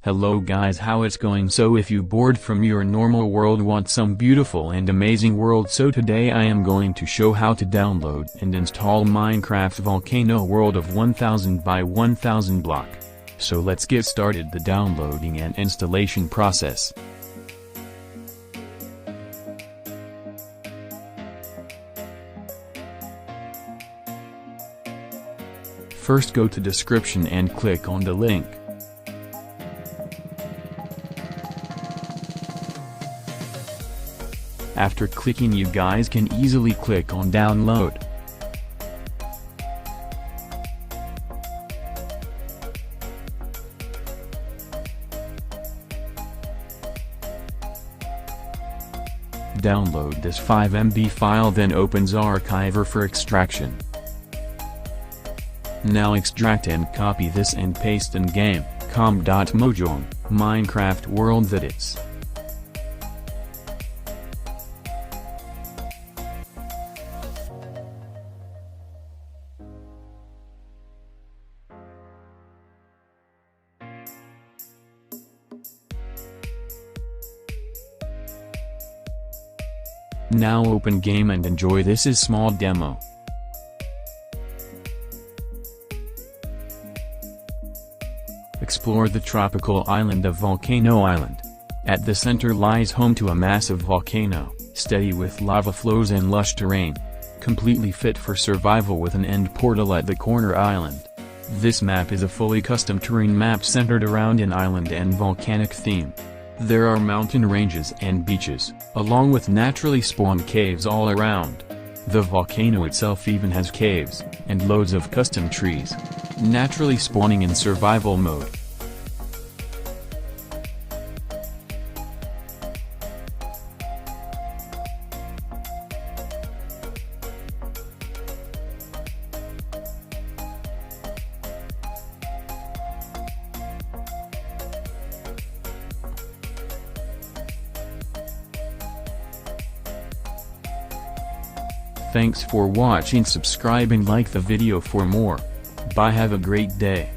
Hello guys, how it's going? So if you bored from your normal world, want some beautiful and amazing world, so today I am going to show how to download and install Minecraft Volcano world of 1000 by 1000 block. So let's get started the downloading and installation process. First go to description and click on the link. After clicking, you guys can easily click on download. Download this 5 MB file, then opens Archiver for extraction. Now extract and copy this and paste in game.com.mojang, Minecraft world that is. Now open game and enjoy. This is small demo. Explore the tropical island of Volcano Island. At the center lies home to a massive volcano, steady with lava flows and lush terrain. Completely fit for survival with an end portal at the corner island. This map is a fully custom terrain map centered around an island and volcanic theme. There are mountain ranges and beaches, along with naturally spawned caves all around. The volcano itself even has caves, and loads of custom trees. Naturally spawning in survival mode. Thanks for watching. Subscribe and like the video for more. Bye, have a great day.